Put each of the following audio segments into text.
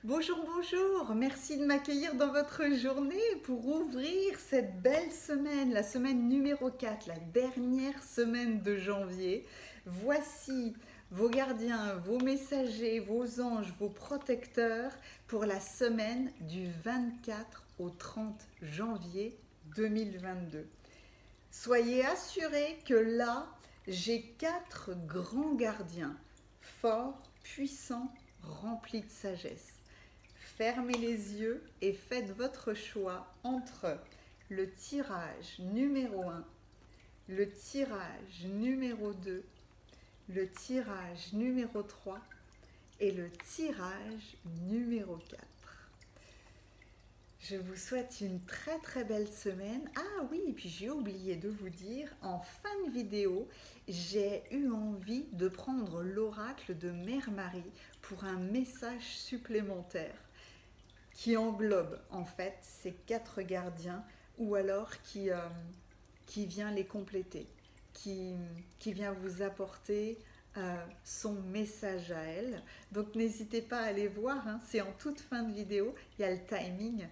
Bonjour, bonjour, merci de m'accueillir dans votre journée pour ouvrir cette belle semaine, la semaine numéro 4, la dernière semaine de janvier. Voici vos gardiens, vos messagers, vos anges, vos protecteurs pour la semaine du 24 au 30 janvier 2022. Soyez assurés que là, j'ai 4 grands gardiens, forts, puissants, remplis de sagesse. Fermez les yeux et faites votre choix entre le tirage numéro 1, le tirage numéro 2, le tirage numéro 3 et le tirage numéro 4. Je vous souhaite une très très belle semaine. Ah oui, et puis j'ai oublié de vous dire, en fin de vidéo, j'ai eu envie de prendre l'oracle de Mère Marie pour un message supplémentaire qui englobe en fait ces 4 gardiens ou alors qui vient les compléter, qui, qui vient vous apporter son message à elle. Donc n'hésitez pas à aller voir, hein, c'est en toute fin de vidéo, il y a le timing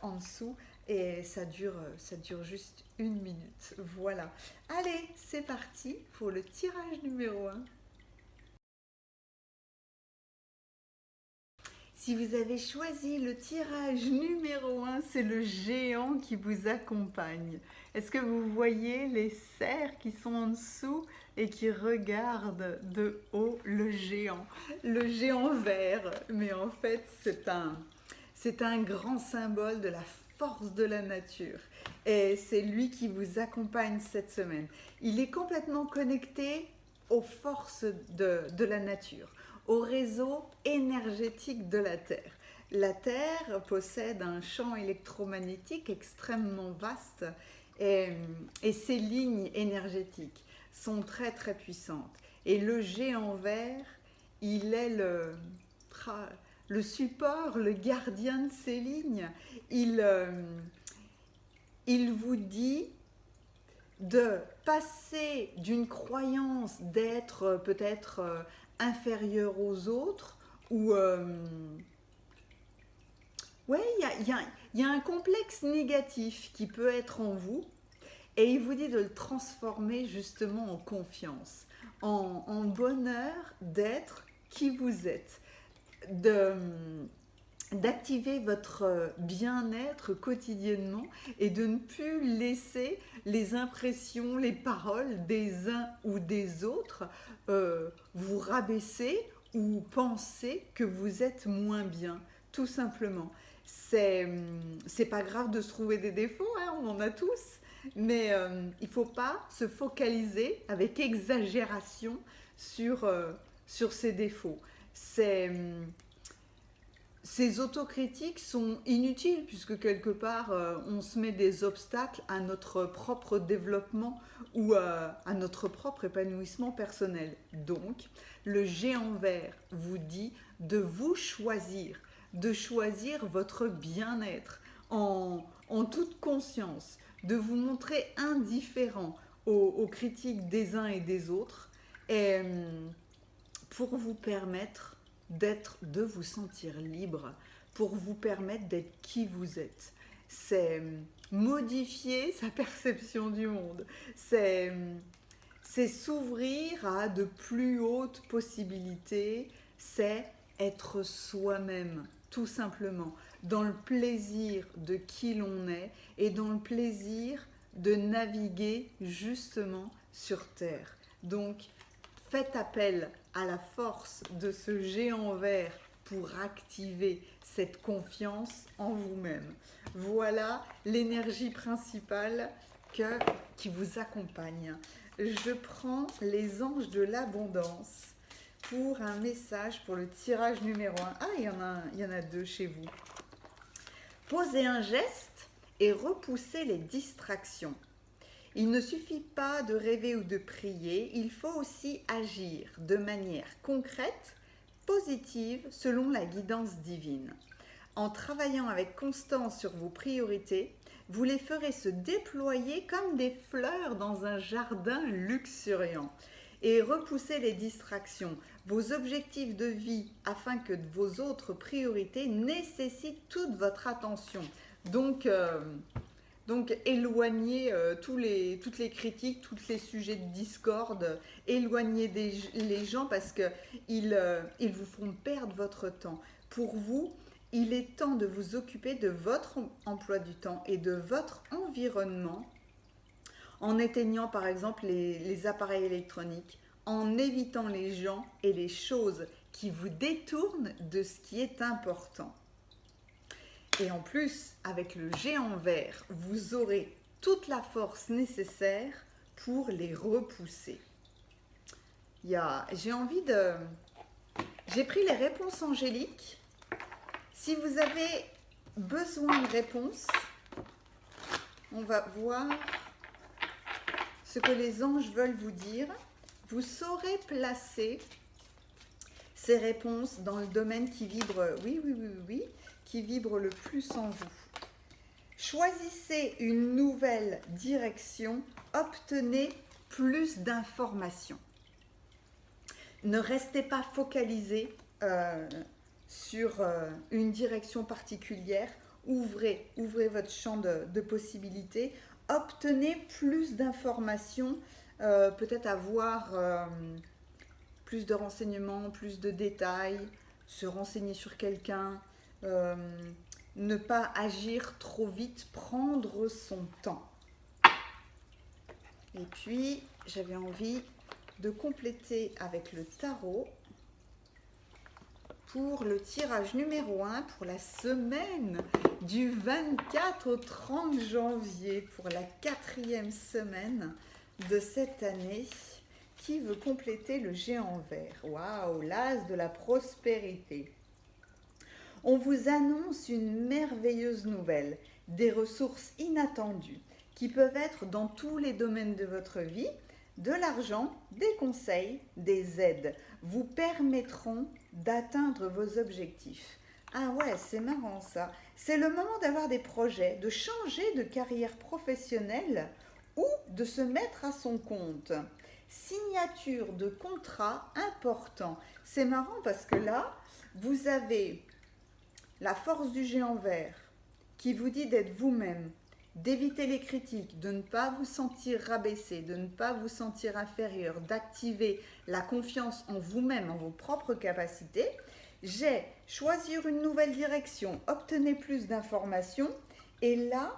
en dessous et ça dure juste 1 minute. Voilà. Allez, c'est parti pour le tirage numéro 1. Si vous avez choisi le tirage numéro 1, c'est le géant qui vous accompagne. Est-ce que vous voyez les cerfs qui sont en dessous et qui regardent de haut le géant? Le géant vert, mais en fait c'est un grand symbole de la force de la nature. Et c'est lui qui vous accompagne cette semaine. Il est complètement connecté aux forces de la nature, au réseau énergétique de la Terre. La Terre possède un champ électromagnétique extrêmement vaste et, et ces lignes énergétiques sont très très puissantes. Et le géant vert, il est le support, le gardien de ces lignes. Il vous dit de passer d'une croyance d'être peut-être inférieur aux autres ou ouais, il y a un complexe négatif qui peut être en vous et il vous dit de le transformer justement en confiance, en bonheur d'être qui vous êtes, de d'activer votre bien-être quotidiennement et de ne plus laisser les impressions, les paroles des uns ou des autres vous rabaisser ou penser que vous êtes moins bien, tout simplement. C'est pas grave de se trouver des défauts, hein, on en a tous, mais il faut pas se focaliser avec exagération sur ces défauts. Ces autocritiques sont inutiles puisque quelque part on se met des obstacles à notre propre développement ou à notre propre épanouissement personnel. Donc, le géant vert vous dit de choisir votre bien-être en toute conscience, de vous montrer indifférent aux critiques des uns et des autres et pour vous permettre de vous sentir libre, pour vous permettre d'être qui vous êtes. C'est modifier sa perception du monde. C'est s'ouvrir à de plus hautes possibilités. C'est être soi-même, tout simplement, dans le plaisir de qui l'on est et dans le plaisir de naviguer justement sur Terre. Donc, faites appel à la force de ce géant vert pour activer cette confiance en vous-même. Voilà l'énergie principale qui vous accompagne. Je prends les anges de l'abondance pour un message pour le tirage numéro 1. Ah, il y en a 2 chez vous. Posez un geste et repoussez les distractions. Il ne suffit pas de rêver ou de prier, il faut aussi agir de manière concrète, positive, selon la guidance divine. En travaillant avec constance sur vos priorités, vous les ferez se déployer comme des fleurs dans un jardin luxuriant. Et repoussez les distractions. vos objectifs de vie afin que vos autres priorités nécessitent toute votre attention. Donc éloignez toutes les critiques, tous les sujets de discorde, éloignez les gens parce qu'ils vous font perdre votre temps. Pour vous, il est temps de vous occuper de votre emploi du temps et de votre environnement en éteignant par exemple les appareils électroniques, en évitant les gens et les choses qui vous détournent de ce qui est important. Et en plus, avec le géant vert, vous aurez toute la force nécessaire pour les repousser. J'ai pris les réponses angéliques. Si vous avez besoin de réponses, on va voir ce que les anges veulent vous dire. Vous saurez placer ces réponses dans le domaine qui vibre, qui vibre le plus en vous. Choisissez une nouvelle direction, obtenez plus d'informations. Ne restez pas focalisé sur une direction particulière. Ouvrez votre champ de possibilités. Obtenez plus d'informations, peut-être avoir plus de renseignements, plus de détails, se renseigner sur quelqu'un, ne pas agir trop vite, prendre son temps. Et puis, j'avais envie de compléter avec le tarot pour le tirage numéro 1 pour la semaine du 24 au 30 janvier, pour la 4e semaine de cette année, qui veut compléter le géant vert. Waouh, l'as de la prospérité. On vous annonce une merveilleuse nouvelle, des ressources inattendues qui peuvent être dans tous les domaines de votre vie. De l'argent, des conseils, des aides vous permettront d'atteindre vos objectifs. Ah ouais, c'est marrant ça. C'est le moment d'avoir des projets, de changer de carrière professionnelle ou de se mettre à son compte. Signature de contrat important. C'est marrant parce que là, vous avez la force du géant vert qui vous dit d'être vous-même, d'éviter les critiques, de ne pas vous sentir rabaissé, de ne pas vous sentir inférieur, d'activer la confiance en vous-même, en vos propres capacités. J'ai choisir une nouvelle direction, obtenez plus d'informations. Et là,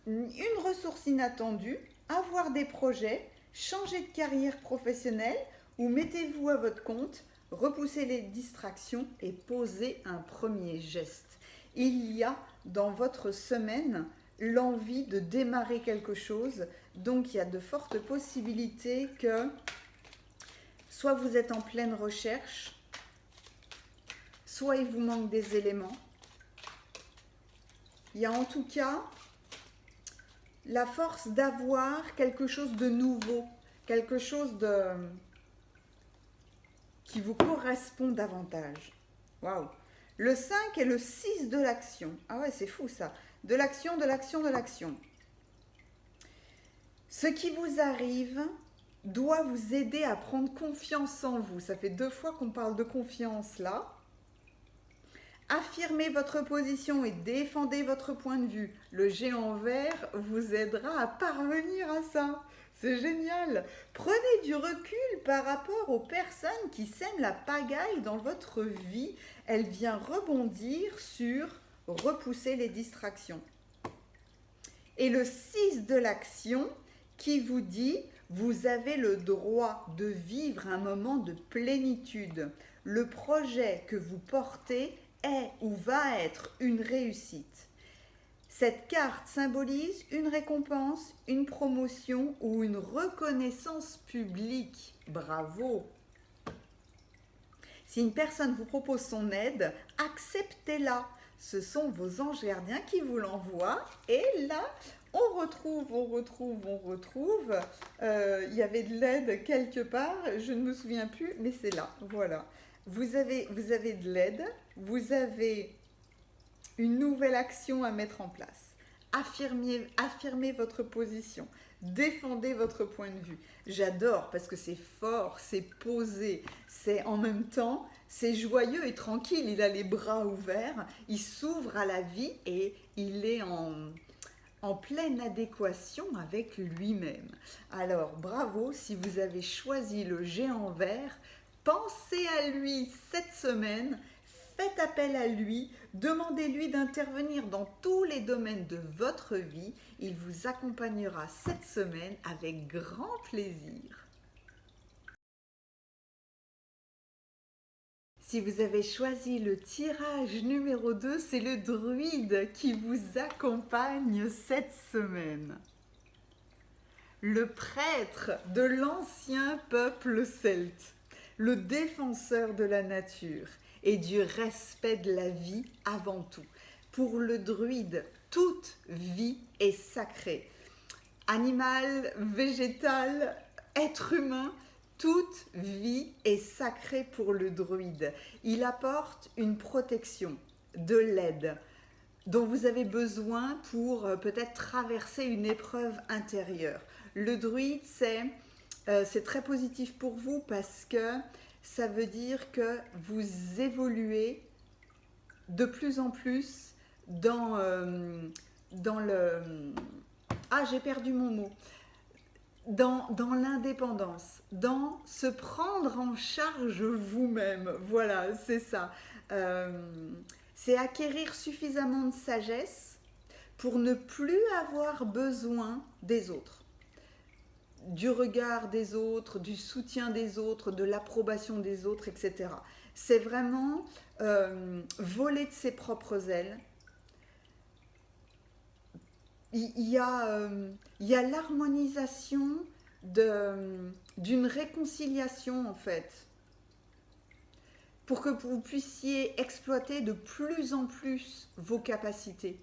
une ressource inattendue, avoir des projets, changer de carrière professionnelle ou mettez-vous à votre compte, repoussez les distractions et posez un premier geste. Il y a dans votre semaine l'envie de démarrer quelque chose, donc il y a de fortes possibilités que soit vous êtes en pleine recherche, soit il vous manque des éléments. Il y a en tout cas la force d'avoir quelque chose de nouveau, quelque chose qui vous correspond davantage. Waouh! Le 5 et le 6 de l'action. Ah ouais, c'est fou ça. De l'action, de l'action, de l'action. Ce qui vous arrive doit vous aider à prendre confiance en vous. Ça fait 2 fois qu'on parle de confiance là. Affirmez votre position et défendez votre point de vue. Le géant vert vous aidera à parvenir à ça. C'est génial. Prenez du recul par rapport aux personnes qui sèment la pagaille dans votre vie. Elle vient rebondir sur repousser les distractions. Et le 6 de l'action qui vous dit vous avez le droit de vivre un moment de plénitude. Le projet que vous portez est ou va être une réussite. Cette carte symbolise une récompense, une promotion ou une reconnaissance publique. Bravo! Si une personne vous propose son aide, acceptez-la. Ce sont vos anges gardiens qui vous l'envoient. Et là, on retrouve. Il y avait de l'aide quelque part, je ne me souviens plus, mais c'est là. Voilà. Vous avez de l'aide, vous avez une nouvelle action à mettre en place. Affirmez votre position. défendez votre point de vue. J'adore parce que c'est fort, c'est posé, c'est en même temps, c'est joyeux et tranquille. Il a les bras ouverts, il s'ouvre à la vie et il est en pleine adéquation avec lui-même. Alors, bravo si vous avez choisi le géant vert. Pensez à lui cette semaine, faites appel à lui, demandez-lui d'intervenir dans tous les domaines de votre vie. Il vous accompagnera cette semaine avec grand plaisir. Si vous avez choisi le tirage numéro 2, c'est le druide qui vous accompagne cette semaine. Le prêtre de l'ancien peuple celte, le défenseur de la nature et du respect de la vie avant tout. Pour le druide, toute vie est sacrée. Animal, végétal, être humain, toute vie est sacrée pour le druide. Il apporte une protection, de l'aide dont vous avez besoin pour peut-être traverser une épreuve intérieure. Le druide, c'est très positif pour vous parce que ça veut dire que vous évoluez de plus en plus dans le... Ah, j'ai perdu mon mot. Dans l'indépendance, dans se prendre en charge vous-même. Voilà, c'est ça. C'est acquérir suffisamment de sagesse pour ne plus avoir besoin des autres, du regard des autres, du soutien des autres, de l'approbation des autres, etc. C'est vraiment voler de ses propres ailes. Il y a l'harmonisation d'une réconciliation en fait, pour que vous puissiez exploiter de plus en plus vos capacités.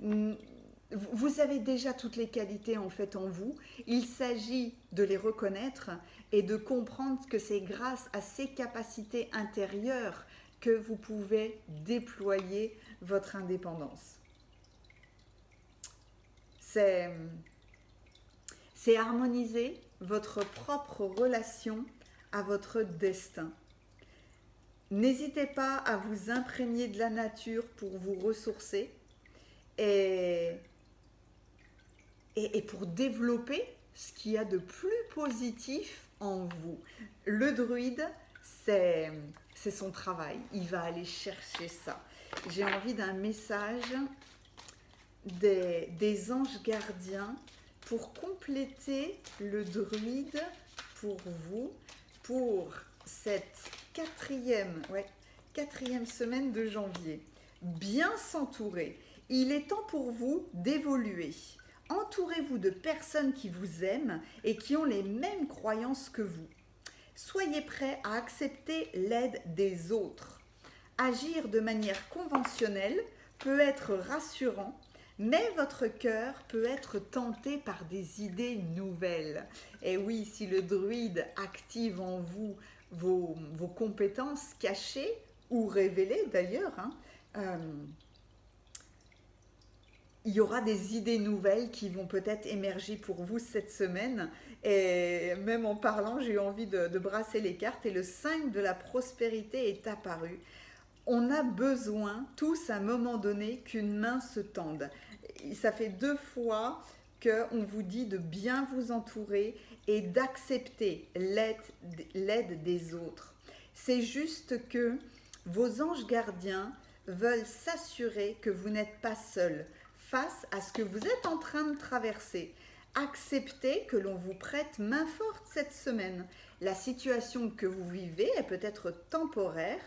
Vous avez déjà toutes les qualités en fait en vous. Il s'agit de les reconnaître et de comprendre que c'est grâce à ces capacités intérieures que vous pouvez déployer votre indépendance. C'est harmoniser votre propre relation à votre destin. N'hésitez pas à vous imprégner de la nature pour vous ressourcer et pour développer ce qu'il y a de plus positif en vous. Le druide, c'est son travail. Il va aller chercher ça. J'ai envie d'un message des anges gardiens pour compléter le druide pour vous, pour cette quatrième semaine de janvier. Bien s'entourer. Il est temps pour vous d'évoluer. Entourez-vous de personnes qui vous aiment et qui ont les mêmes croyances que vous. Soyez prêts à accepter l'aide des autres. Agir de manière conventionnelle peut être rassurant, mais votre cœur peut être tenté par des idées nouvelles. Et oui, si le druide active en vous vos compétences cachées ou révélées d'ailleurs, il y aura des idées nouvelles qui vont peut-être émerger pour vous cette semaine. Et même en parlant, j'ai eu envie de brasser les cartes et le 5 de la prospérité est apparu. On a besoin, tous à un moment donné, qu'une main se tende. Ça fait 2 fois qu'on vous dit de bien vous entourer et d'accepter l'aide des autres. C'est juste que vos anges gardiens veulent s'assurer que vous n'êtes pas seul face à ce que vous êtes en train de traverser. Acceptez que l'on vous prête main forte cette semaine. La situation que vous vivez est peut-être temporaire.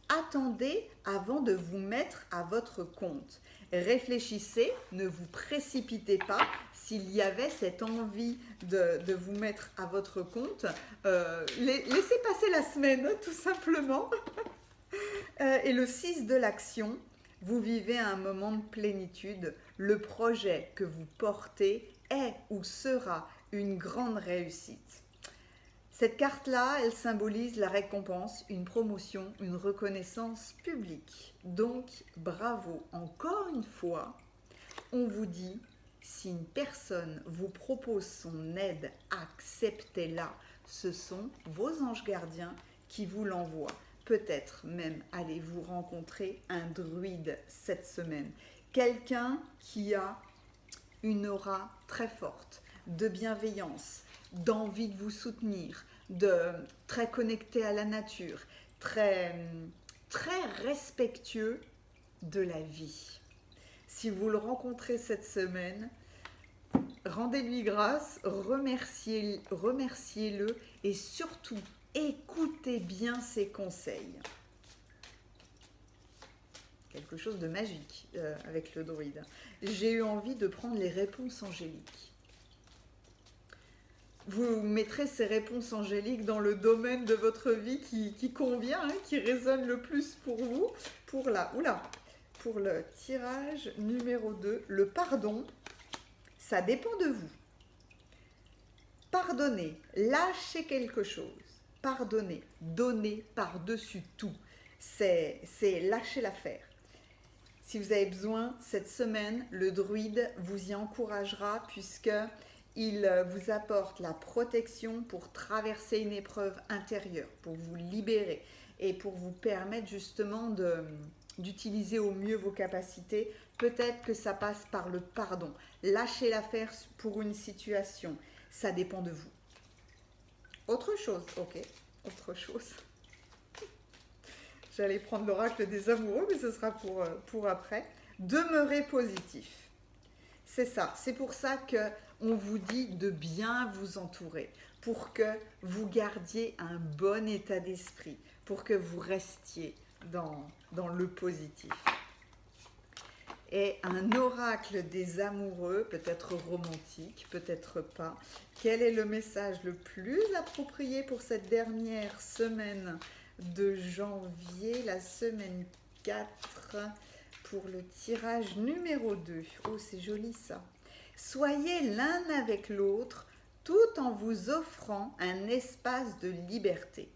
Attendez avant de vous mettre à votre compte. Réfléchissez, ne vous précipitez pas. S'il y avait cette envie de vous mettre à votre compte, laissez passer la semaine, tout simplement. Et le 6 de l'action, vous vivez un moment de plénitude. Le projet que vous portez est ou sera une grande réussite. Cette carte-là, elle symbolise la récompense, une promotion, une reconnaissance publique. Donc, bravo. Encore une fois, on vous dit, Si une personne vous propose son aide, acceptez-la. Ce sont vos anges gardiens qui vous l'envoient. Peut-être même allez-vous rencontrer un druide cette semaine. Quelqu'un qui a une aura très forte, de bienveillance, d'envie de vous soutenir, très connecté à la nature, très respectueux de la vie. Si vous le rencontrez cette semaine, rendez-lui grâce, remerciez-le et surtout, écoutez bien ses conseils. Quelque chose de magique avec le druide. J'ai eu envie de prendre les réponses angéliques. Vous mettrez ces réponses angéliques dans le domaine de votre vie qui convient, qui résonne le plus pour vous. Pour le tirage numéro 2, le pardon, ça dépend de vous. Pardonnez, lâchez quelque chose. Pardonnez, donnez par-dessus tout. C'est lâcher l'affaire. Si vous avez besoin, cette semaine, le druide vous y encouragera puisqu'il vous apporte la protection pour traverser une épreuve intérieure, pour vous libérer et pour vous permettre justement d'utiliser au mieux vos capacités. Peut-être que ça passe par le pardon. Lâcher l'affaire pour une situation, ça dépend de vous. Autre chose, ok, autre chose. J'allais prendre l'oracle des amoureux, mais ce sera pour après. Demeurez positif. C'est ça, c'est pour ça qu'on vous dit de bien vous entourer, pour que vous gardiez un bon état d'esprit, pour que vous restiez dans le positif. Et un oracle des amoureux, peut-être romantique, peut-être pas. Quel est le message le plus approprié pour cette dernière semaine de janvier, la semaine 4, pour le tirage numéro 2. Oh, c'est joli ça. Soyez l'un avec l'autre tout en vous offrant un espace de liberté.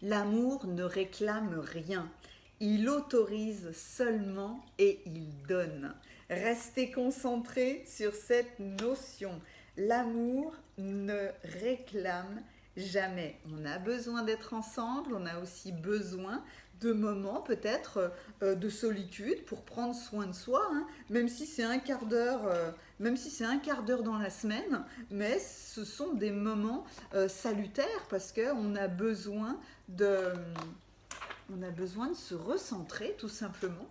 L'amour ne réclame rien. Il autorise seulement et il donne. Restez concentrés sur cette notion. L'amour ne réclame jamais. On a besoin d'être ensemble, on a aussi besoin de moments peut-être de solitude pour prendre soin de soi, même si c'est un quart d'heure, dans la semaine, mais ce sont des moments salutaires parce qu'on a besoin de se recentrer tout simplement.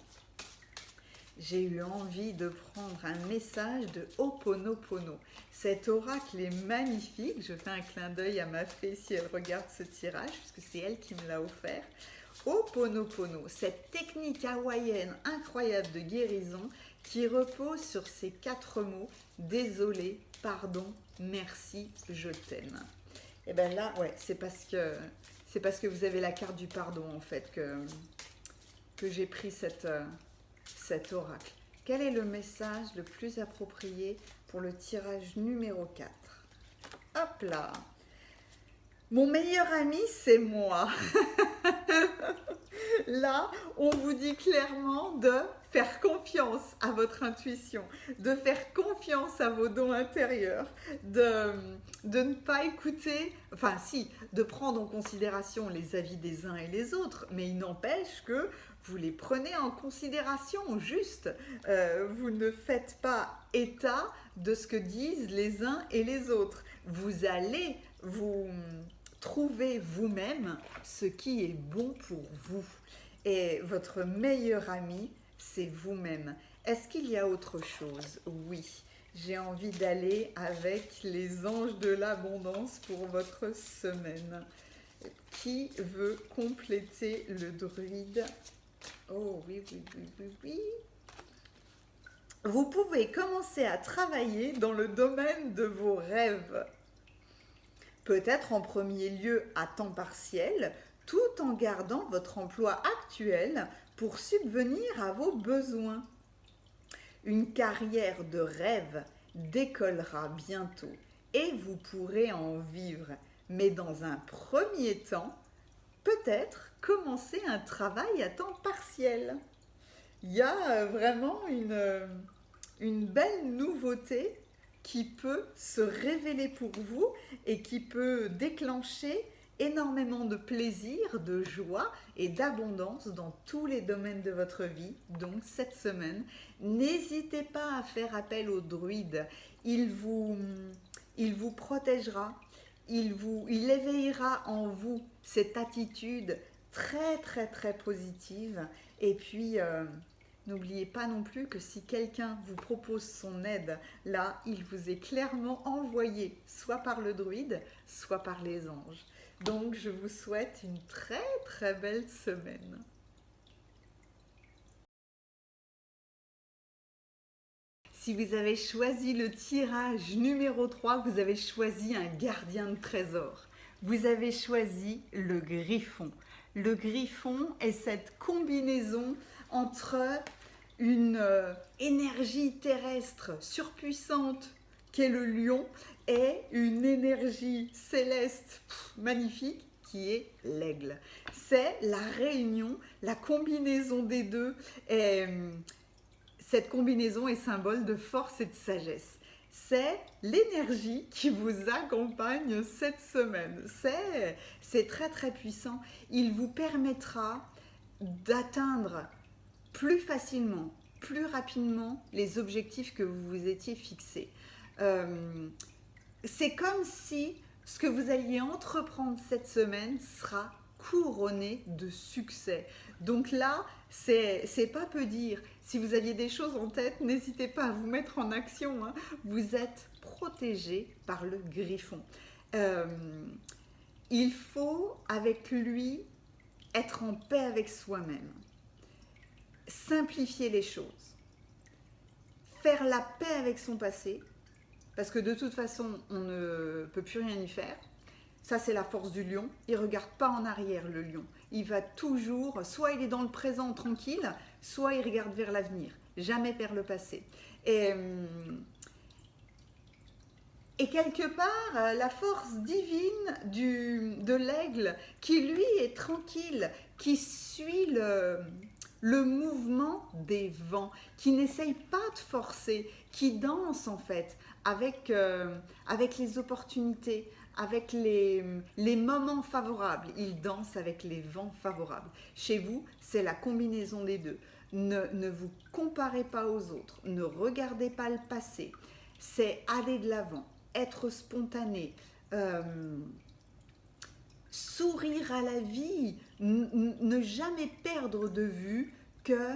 J'ai eu envie de prendre un message de Ho'oponopono. Cet oracle est magnifique. Je fais un clin d'œil à ma fée si elle regarde ce tirage, puisque c'est elle qui me l'a offert. Ho'oponopono, cette technique hawaïenne incroyable de guérison qui repose sur ces 4 mots. Désolé, pardon, merci, je t'aime. Et bien là, ouais, c'est parce que vous avez la carte du pardon en fait que j'ai pris cet oracle. Quel est le message le plus approprié pour le tirage numéro 4? Hop là! Mon meilleur ami, c'est moi. Là, on vous dit clairement de faire confiance à votre intuition, de faire confiance à vos dons intérieurs, de ne pas écouter, enfin si, de prendre en considération les avis des uns et les autres, mais il n'empêche que vous les prenez en considération, juste. Vous ne faites pas état de ce que disent les uns et les autres. Vous allez vous trouver vous-même ce qui est bon pour vous. Et votre meilleur ami, c'est vous-même. Est-ce qu'il y a autre chose? Oui. J'ai envie d'aller avec les anges de l'abondance pour votre semaine. Qui veut compléter le druide? Oh oui. Vous pouvez commencer à travailler dans le domaine de vos rêves. Peut-être en premier lieu à temps partiel, tout en gardant votre emploi actuel pour subvenir à vos besoins. Une carrière de rêve décollera bientôt et vous pourrez en vivre. Mais dans un premier temps, peut-être commencer un travail à temps partiel. Il y a vraiment une belle nouveauté qui peut se révéler pour vous et qui peut déclencher énormément de plaisir, de joie et d'abondance dans tous les domaines de votre vie. Donc cette semaine, n'hésitez pas à faire appel au druide. Il vous, il vous protégera, il éveillera en vous cette attitude très très très positive. Et puis, n'oubliez pas non plus que si quelqu'un vous propose son aide, là, il vous est clairement envoyé, soit par le druide, soit par les anges. Donc, je vous souhaite une très très belle semaine. Si vous avez choisi le tirage numéro 3, vous avez choisi un gardien de trésor. Vous avez choisi le griffon. Le griffon est cette combinaison entre une énergie terrestre surpuissante qu'est le lion et une énergie céleste magnifique qui est l'aigle. C'est la réunion, la combinaison des deux. Et cette combinaison est symbole de force et de sagesse. C'est l'énergie qui vous accompagne cette semaine. C'est très très puissant. Il vous permettra d'atteindre plus facilement, plus rapidement les objectifs que vous vous étiez fixés. C'est comme si ce que vous alliez entreprendre cette semaine sera couronné de succès. Donc là, c'est pas peu dire. Si vous aviez des choses en tête, n'hésitez pas à vous mettre en action. Hein. Vous êtes protégé par le griffon. Il faut, avec lui, être en paix avec soi-même. Simplifier les choses. Faire la paix avec son passé, parce que de toute façon, on ne peut plus rien y faire. Ça, c'est la force du lion. Il ne regarde pas en arrière, le lion. Il va toujours, soit il est dans le présent tranquille, soit il regarde vers l'avenir. Jamais vers le passé. Et quelque part, la force divine de l'aigle, qui lui est tranquille, qui suit le mouvement des vents, qui n'essaye pas de forcer, qui danse en fait avec les opportunités, avec les moments favorables. Il danse avec les vents favorables. Chez vous, c'est la combinaison des deux. Ne vous comparez pas aux autres, ne regardez pas le passé. C'est aller de l'avant, être spontané, sourire à la vie, ne jamais perdre de vue que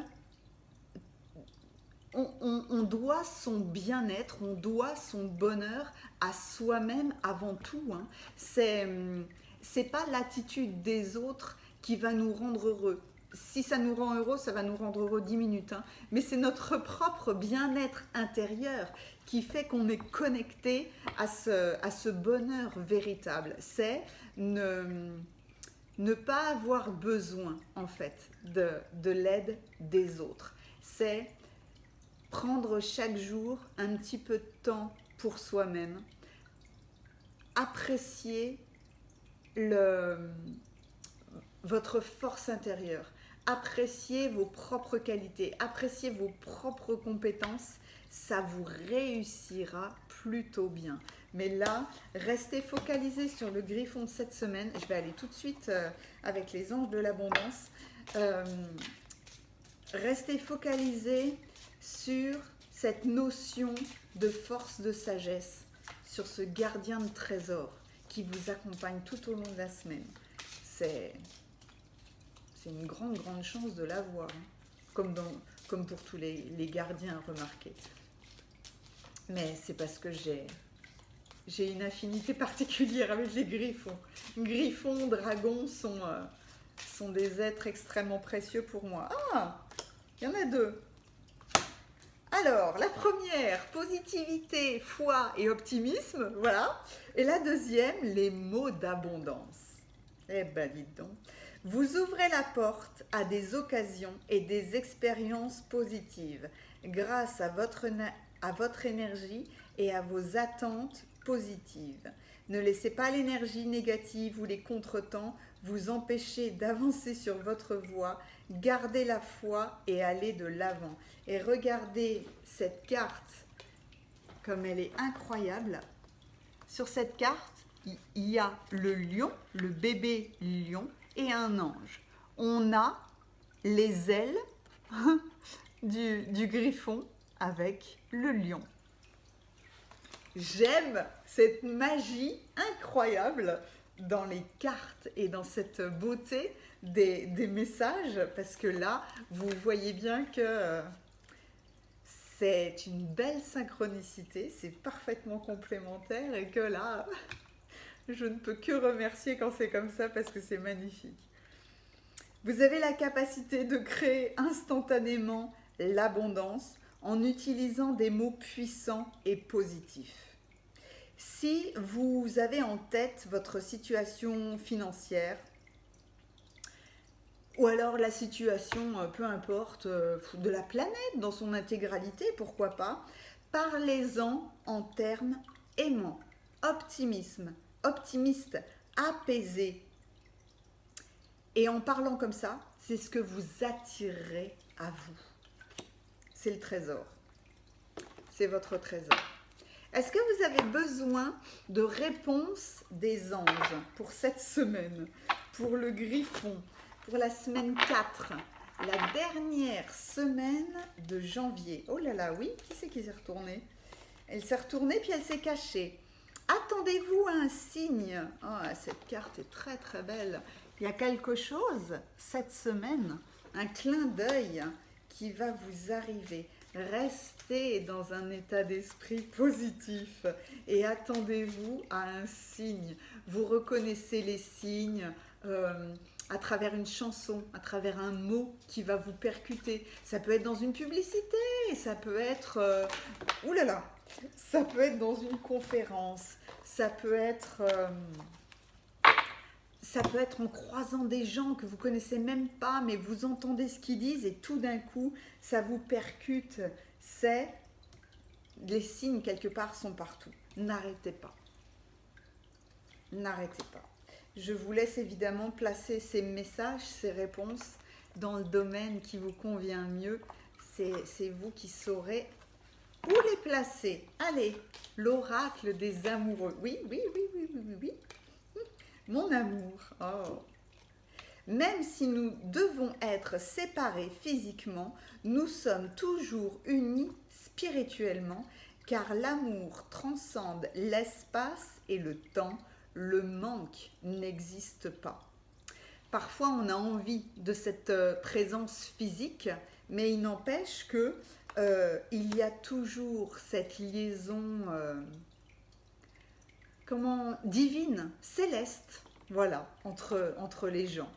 on doit son bien-être, on doit son bonheur à soi-même avant tout. Hein. C'est pas l'attitude des autres qui va nous rendre heureux. Si ça nous rend heureux, ça va nous rendre heureux 10 minutes. Hein. Mais c'est notre propre bien-être intérieur qui fait qu'on est connecté à ce bonheur véritable. C'est ne pas avoir besoin, en fait, de l'aide des autres. C'est prendre chaque jour un petit peu de temps pour soi-même, apprécier votre force intérieure, apprécier vos propres qualités, apprécier vos propres compétences, ça vous réussira plutôt bien. Mais là, restez focalisés sur le griffon de cette semaine. Je vais aller tout de suite avec les anges de l'abondance. Restez focalisés sur cette notion de force de sagesse, sur ce gardien de trésor qui vous accompagne tout au long de la semaine. C'est une grande, grande chance de l'avoir, hein, comme pour tous les gardiens, remarquez. Mais c'est parce que j'ai une affinité particulière avec les griffons. Griffons, dragons sont des êtres extrêmement précieux pour moi. Ah, il y en a deux. Alors, la première, positivité, foi et optimisme, voilà. Et la deuxième, les mots d'abondance. Eh ben, dites donc. Vous ouvrez la porte à des occasions et des expériences positives grâce à votre énergie et à vos attentes positives. Ne laissez pas l'énergie négative ou les contretemps vous empêcher d'avancer sur votre voie gardez la foi et allez de l'avant. Et regardez cette carte comme elle est incroyable. Sur cette carte, il y a le lion, le bébé lion et un ange. On a les ailes du griffon avec le lion. J'aime cette magie incroyable dans les cartes et dans cette beauté des messages, parce que là, vous voyez bien que c'est une belle synchronicité, c'est parfaitement complémentaire et que là, je ne peux que remercier quand c'est comme ça parce que c'est magnifique. Vous avez la capacité de créer instantanément l'abondance en utilisant des mots puissants et positifs. Si vous avez en tête votre situation financière, ou alors la situation, peu importe, de la planète dans son intégralité, pourquoi pas, parlez-en en termes aimants, optimiste, apaisé. Et en parlant comme ça, c'est ce que vous attirerez à vous. C'est le trésor. C'est votre trésor. Est-ce que vous avez besoin de réponses des anges pour cette semaine, pour le griffon, pour la semaine 4, la dernière semaine de janvier? Oh là là, oui, qui c'est qui s'est retournée? Elle s'est retournée puis elle s'est cachée. Attendez-vous à un signe. Oh, cette carte est très très belle. Il y a quelque chose cette semaine, un clin d'œil qui va vous arriver. Restez dans un état d'esprit positif et attendez-vous à un signe. Vous reconnaissez les signes à travers une chanson, à travers un mot qui va vous percuter. Ça peut être dans une publicité, ça peut être... oulala, ça peut être dans une conférence, ça peut être en croisant des gens que vous connaissez même pas, mais vous entendez ce qu'ils disent et tout d'un coup, ça vous percute. Les signes quelque part sont partout. N'arrêtez pas. N'arrêtez pas. Je vous laisse évidemment placer ces messages, ces réponses dans le domaine qui vous convient mieux. C'est vous qui saurez où les placer. Allez, l'oracle des amoureux. Oui. Mon amour, oh. Même si nous devons être séparés physiquement, nous sommes toujours unis spirituellement, car l'amour transcende l'espace et le temps, le manque n'existe pas. Parfois, on a envie de cette présence physique, mais il n'empêche que il y a toujours cette liaison... divine, céleste, voilà, entre les gens.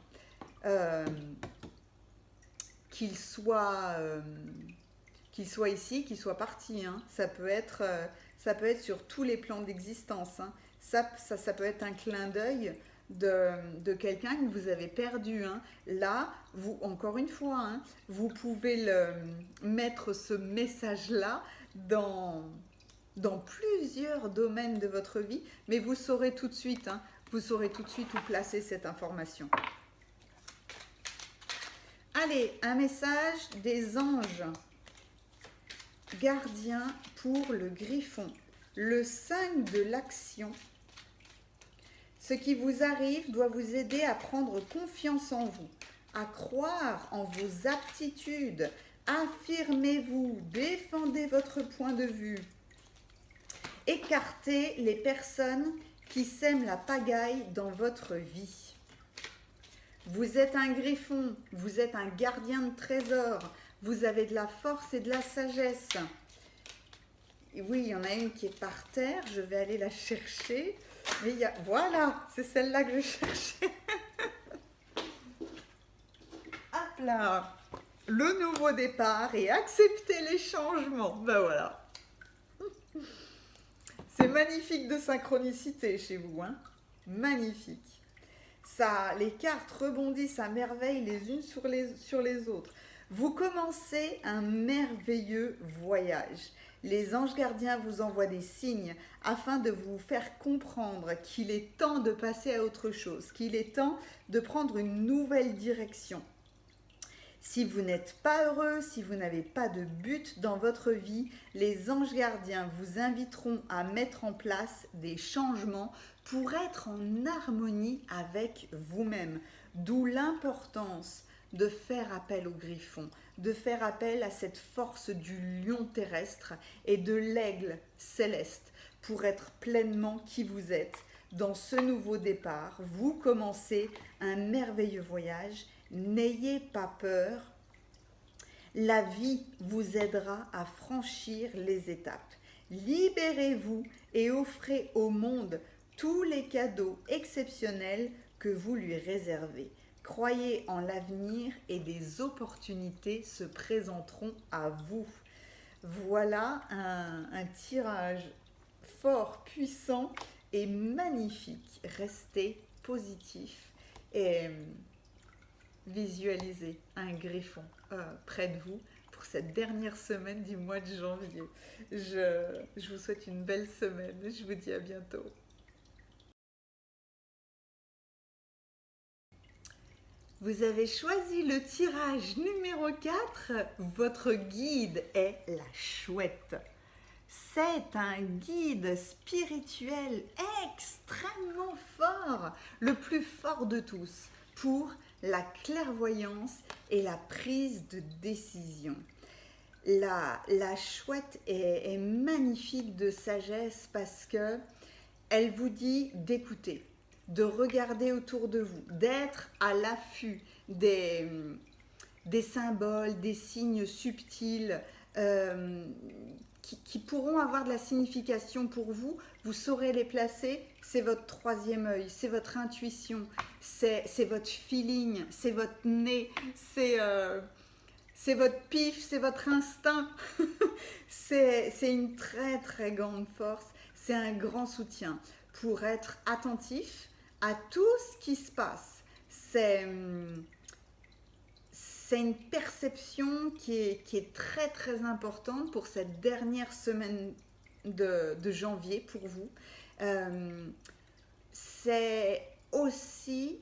Qu'ils soient ici, qu'ils soient partis, hein. Ça peut être sur tous les plans d'existence, hein. Ça peut être un clin d'œil de quelqu'un que vous avez perdu, hein. Là, vous, encore une fois, hein, vous pouvez mettre ce message-là dans plusieurs domaines de votre vie, mais vous saurez tout de suite, hein, vous saurez tout de suite où placer cette information. Allez, un message des anges gardiens pour le griffon. Le 5 de l'action. Ce qui vous arrive doit vous aider à prendre confiance en vous, à croire en vos aptitudes. Affirmez-vous, défendez votre point de vue. Écartez les personnes qui sèment la pagaille dans votre vie. Vous êtes un griffon, vous êtes un gardien de trésor, vous avez de la force et de la sagesse. Et oui, il y en a une qui est par terre, je vais aller la chercher. Mais voilà, c'est celle-là que je cherchais. Hop là, le nouveau départ et accepter les changements. Ben voilà. C'est magnifique de synchronicité chez vous, hein. Magnifique. Ça, les cartes rebondissent à merveille les unes sur les autres. Vous commencez un merveilleux voyage. Les anges gardiens vous envoient des signes afin de vous faire comprendre qu'il est temps de passer à autre chose, qu'il est temps de prendre une nouvelle direction. Si vous n'êtes pas heureux, si vous n'avez pas de but dans votre vie, les anges gardiens vous inviteront à mettre en place des changements pour être en harmonie avec vous-même. D'où l'importance de faire appel au griffon, de faire appel à cette force du lion terrestre et de l'aigle céleste pour être pleinement qui vous êtes. Dans ce nouveau départ, vous commencez un merveilleux voyage. N'ayez pas peur. La vie vous aidera à franchir les étapes. Libérez-vous et offrez au monde tous les cadeaux exceptionnels que vous lui réservez. Croyez en l'avenir et des opportunités se présenteront à vous. Voilà un tirage fort, puissant et magnifique. Restez positif et visualisez un griffon près de vous pour cette dernière semaine du mois de janvier. Je vous souhaite une belle semaine. Je vous dis à bientôt. Vous avez choisi le tirage numéro 4. Votre guide est la chouette. C'est un guide spirituel extrêmement fort, le plus fort de tous, pour la clairvoyance et la prise de décision. La chouette est magnifique de sagesse parce que elle vous dit d'écouter, de regarder autour de vous, d'être à l'affût des symboles, des signes subtils qui pourront avoir de la signification pour vous. Vous saurez les placer. C'est votre troisième œil, c'est votre intuition, c'est votre feeling, c'est votre nez, c'est votre pif, c'est votre instinct. C'est une très très grande force, c'est un grand soutien pour être attentif à tout ce qui se passe. C'est une perception qui est très très importante pour cette dernière semaine de janvier pour vous. C'est aussi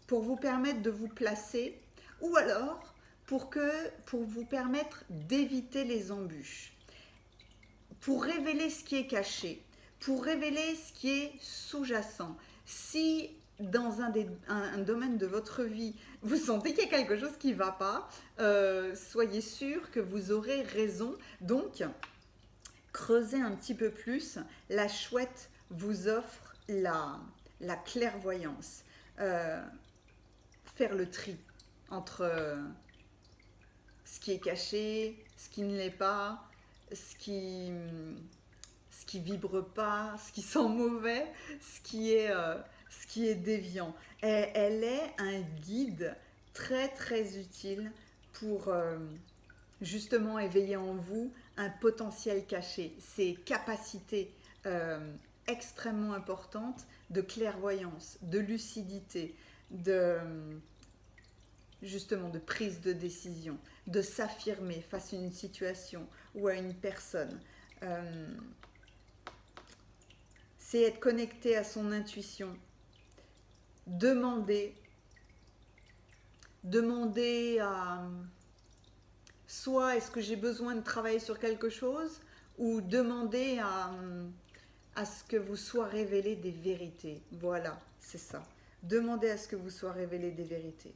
pour vous permettre de vous placer ou alors pour vous permettre d'éviter les embûches, pour révéler ce qui est caché, pour révéler ce qui est sous-jacent. Si dans un domaine de votre vie, vous sentez qu'il y a quelque chose qui ne va pas, soyez sûr que vous aurez raison. Donc, creusez un petit peu plus. La chouette vous offre la clairvoyance. Faire le tri entre ce qui est caché, ce qui ne l'est pas, ce qui vibre pas, ce qui sent mauvais, ce qui est déviant. Elle est un guide très très utile pour justement éveiller en vous un potentiel caché, ces capacités extrêmement importantes de clairvoyance, de lucidité, justement de prise de décision, de s'affirmer face à une situation ou à une personne. C'est être connecté à son intuition. Demander à soit est-ce que j'ai besoin de travailler sur quelque chose, ou demander à ce que vous soit révélé des vérités. Voilà, c'est ça. Demandez à ce que vous soit révélé des vérités.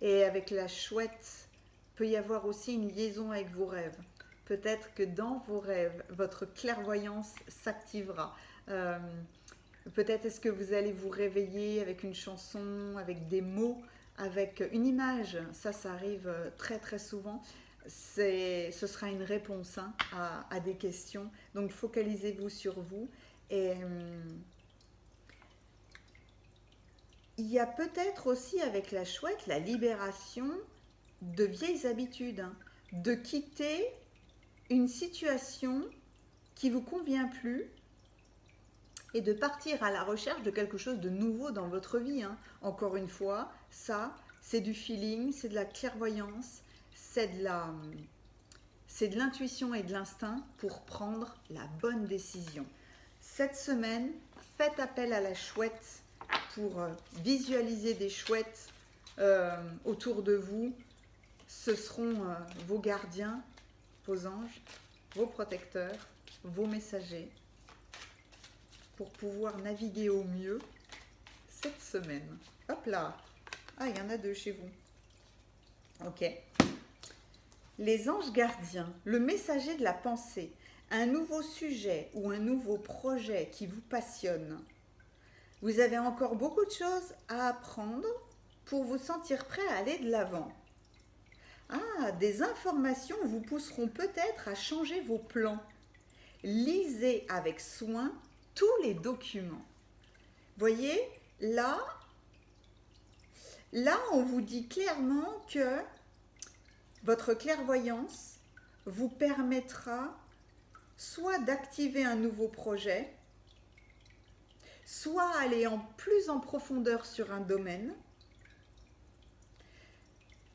Et avec la chouette, peut y avoir aussi une liaison avec vos rêves. Peut-être que dans vos rêves, votre clairvoyance s'activera. Peut-être est-ce que vous allez vous réveiller avec une chanson, avec des mots, avec une image. Ça arrive très très souvent. Ce sera une réponse à des questions. Donc focalisez-vous sur vous. Et il y a peut-être aussi avec la chouette la libération de vieilles habitudes, de quitter une situation qui ne vous convient plus et de partir à la recherche de quelque chose de nouveau dans votre vie. Encore une fois, ça, c'est du feeling, c'est de la clairvoyance, c'est de l'intuition et de l'instinct pour prendre la bonne décision. Cette semaine, faites appel à la chouette pour visualiser des chouettes autour de vous, ce seront vos gardiens, vos anges, vos protecteurs, vos messagers, pour pouvoir naviguer au mieux cette semaine. Hop là! Ah, il y en a deux chez vous. Ok. Les anges gardiens, le messager de la pensée, un nouveau sujet ou un nouveau projet qui vous passionne. Vous avez encore beaucoup de choses à apprendre pour vous sentir prêt à aller de l'avant. Ah, des informations vous pousseront peut-être à changer vos plans. Lisez avec soin tous les documents. Voyez, là, on vous dit clairement que votre clairvoyance vous permettra soit d'activer un nouveau projet, soit aller plus en profondeur sur un domaine,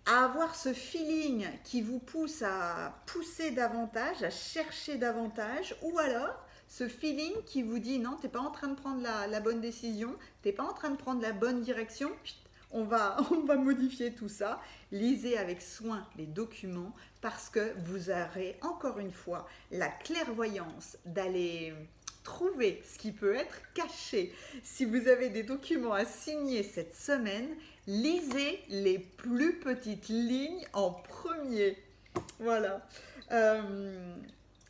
à avoir ce feeling qui vous pousse à pousser davantage, à chercher davantage, ou alors ce feeling qui vous dit non, tu n'es pas en train de prendre la bonne décision, tu n'es pas en train de prendre la bonne direction, on va modifier tout ça. Lisez avec soin les documents parce que vous aurez encore une fois la clairvoyance d'aller trouver ce qui peut être caché. Si vous avez des documents à signer cette semaine, lisez les plus petites lignes en premier. Voilà.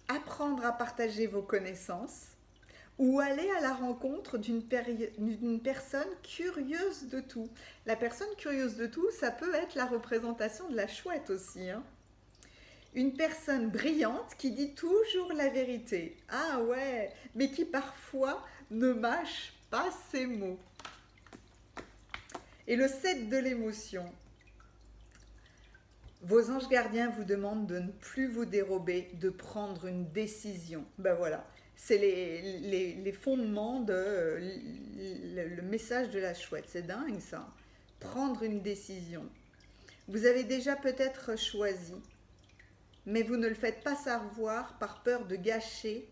Apprendre à partager vos connaissances ou aller à la rencontre d'une personne curieuse de tout. La personne curieuse de tout, ça peut être la représentation de la chouette aussi, hein. Une personne brillante qui dit toujours la vérité. Ah ouais, mais qui parfois ne mâche pas ses mots. Et le 7 de l'émotion. Vos anges gardiens vous demandent de ne plus vous dérober, de prendre une décision. Ben voilà, c'est les fondements de le message de la chouette. C'est dingue ça. Prendre une décision. Vous avez déjà peut-être choisi, mais vous ne le faites pas savoir par peur de gâcher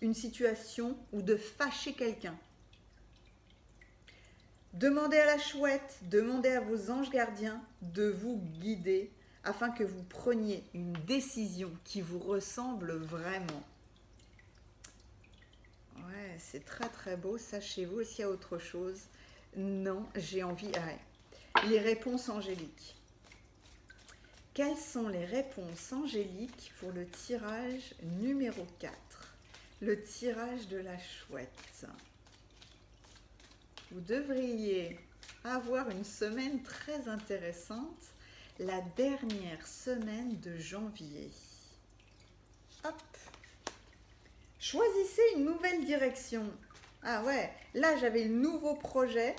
une situation ou de fâcher quelqu'un. Demandez à la chouette, demandez à vos anges gardiens de vous guider afin que vous preniez une décision qui vous ressemble vraiment. Ouais, c'est très très beau. Sachez-vous, s'il y a autre chose. Non, j'ai envie... Ah, les réponses angéliques. Quelles sont les réponses angéliques pour le tirage numéro 4? Le tirage de la chouette. Vous devriez avoir une semaine très intéressante, la dernière semaine de janvier. Hop! Choisissez une nouvelle direction. Ah ouais, là j'avais le nouveau projet.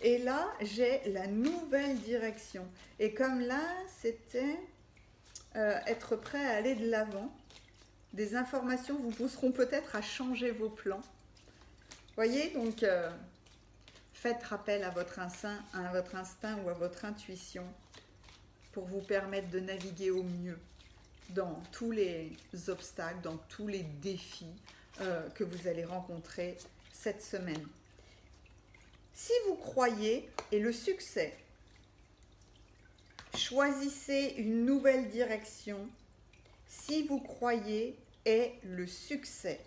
Et là, j'ai la nouvelle direction. Et comme là, c'était être prêt à aller de l'avant. Des informations vous pousseront peut-être à changer vos plans. Voyez, donc, faites rappel à votre instinct ou à votre intuition pour vous permettre de naviguer au mieux dans tous les obstacles, dans tous les défis que vous allez rencontrer cette semaine. Si vous croyez et le succès, choisissez une nouvelle direction. Si vous croyez et le succès.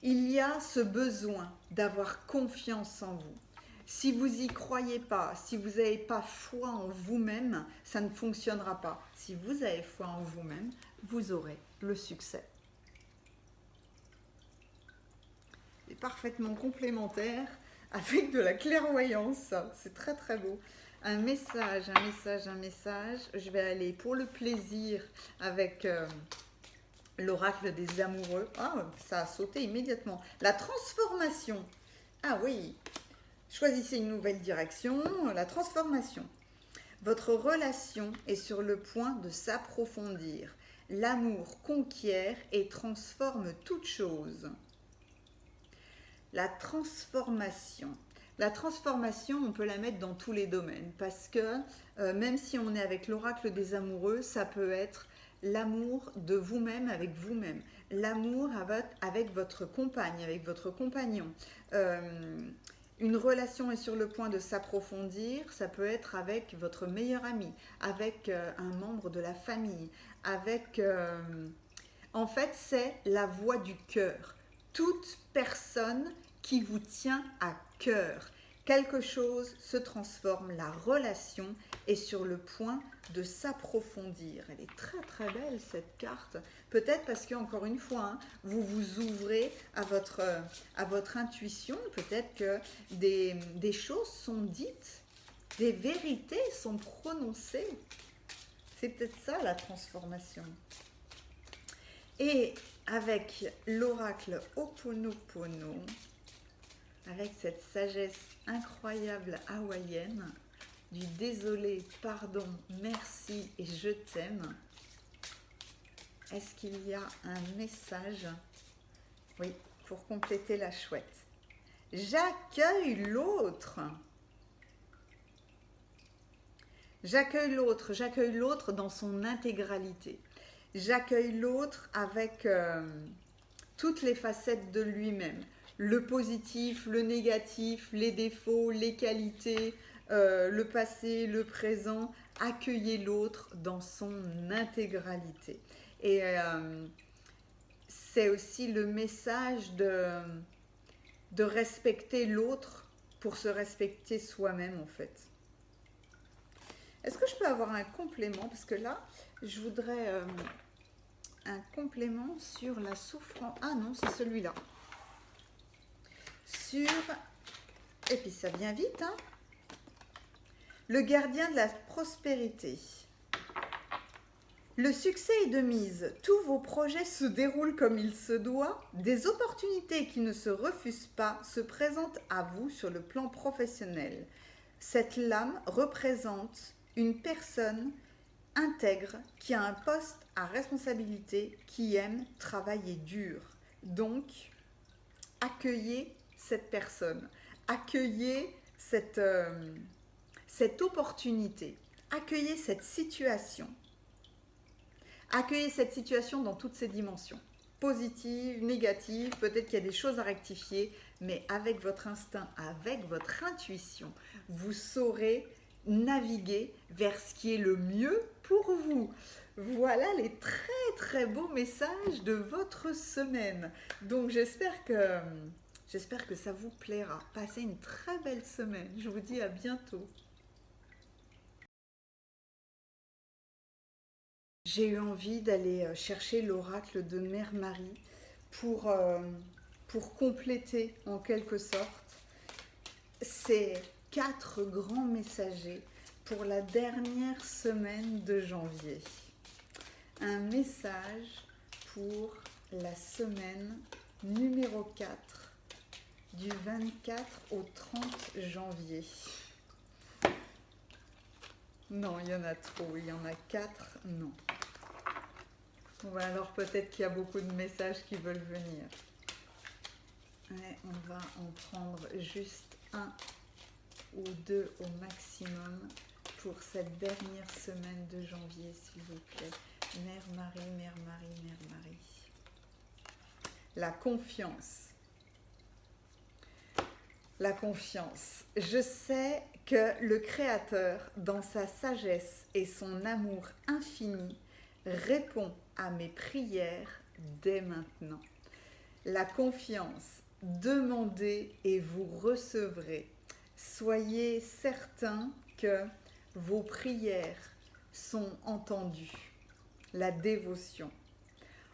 Il y a ce besoin d'avoir confiance en vous. Si vous n'y croyez pas, si vous n'avez pas foi en vous-même, ça ne fonctionnera pas. Si vous avez foi en vous-même, vous aurez le succès. C'est parfaitement complémentaire avec de la clairvoyance. C'est très très beau. Un message. Je vais aller pour le plaisir avec l'oracle des amoureux. Ah, ça a sauté immédiatement. La transformation. Ah oui. Choisissez une nouvelle direction. La transformation. Votre relation est sur le point de s'approfondir. L'amour conquiert et transforme toute chose. La transformation. La transformation, on peut la mettre dans tous les domaines parce que même si on est avec l'oracle des amoureux, ça peut être l'amour de vous-même avec vous-même, l'amour avec votre compagne, avec votre compagnon. Une relation est sur le point de s'approfondir, ça peut être avec votre meilleur ami, avec un membre de la famille, avec... en fait, c'est la voix du cœur. Toute personne qui vous tient à cœur. Quelque chose se transforme, la relation est sur le point de s'approfondir. Elle est très très belle cette carte. Peut-être parce que, encore une fois, hein, vous vous ouvrez à votre intuition. Peut-être que des choses sont dites, des vérités sont prononcées. C'est peut-être ça la transformation. Et avec l'oracle Ho'oponopono, avec cette sagesse incroyable hawaïenne, du désolé, pardon, merci et je t'aime, est-ce qu'il y a un message? Oui, pour compléter la chouette. J'accueille l'autre. J'accueille l'autre dans son intégralité. J'accueille l'autre avec toutes les facettes de lui-même. Le positif, le négatif, les défauts, les qualités, le passé, le présent. Accueillez l'autre dans son intégralité. Et c'est aussi le message de respecter l'autre pour se respecter soi-même en fait. Est-ce que je peux avoir un complément? Parce que là, je voudrais un complément sur la souffrance. Ah non, c'est celui-là. Et puis ça vient vite, hein. Le gardien de la prospérité. Le succès est de mise. Tous vos projets se déroulent comme il se doit. Des opportunités qui ne se refusent pas se présentent à vous sur le plan professionnel. Cette lame représente une personne intègre qui a un poste à responsabilité, qui aime travailler dur. Donc, accueillez cette personne, accueillez cette opportunité, accueillez cette situation. Accueillez cette situation dans toutes ses dimensions. Positive, négative, peut-être qu'il y a des choses à rectifier, mais avec votre instinct, avec votre intuition, vous saurez naviguer vers ce qui est le mieux pour vous. Voilà les très très beaux messages de votre semaine. Donc j'espère que ça vous plaira. Passez une très belle semaine. Je vous dis à bientôt. J'ai eu envie d'aller chercher l'oracle de Mère Marie pour compléter en quelque sorte ces 4 grands messagers pour la dernière semaine de janvier. Un message pour la semaine numéro 4 du 24 au 30 janvier. Non, il y en a trop, il y en a 4, non. Bon, alors peut-être qu'il y a beaucoup de messages qui veulent venir. Ouais, on va en prendre juste 1 ou 2 au maximum pour cette dernière semaine de janvier, s'il vous plaît. Mère Marie, Mère Marie, Mère Marie. La confiance. La confiance. Je sais que le Créateur, dans sa sagesse et son amour infini, répond à mes prières dès maintenant. La confiance, demandez et vous recevrez. Soyez certains que vos prières sont entendues. La dévotion.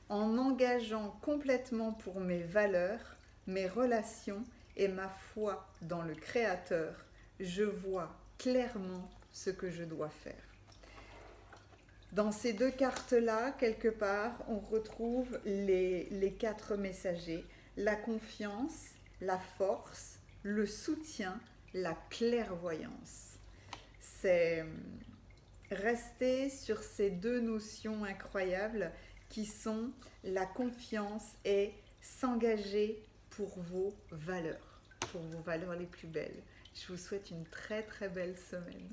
En engageant complètement pour mes valeurs, mes relations et ma foi dans le Créateur, je vois clairement ce que je dois faire. Dans ces 2 cartes-là, quelque part, on retrouve les 4 messagers. La confiance, la force, le soutien, la clairvoyance. C'est rester sur ces 2 notions incroyables qui sont la confiance et s'engager pour vos valeurs les plus belles. Je vous souhaite une très très belle semaine.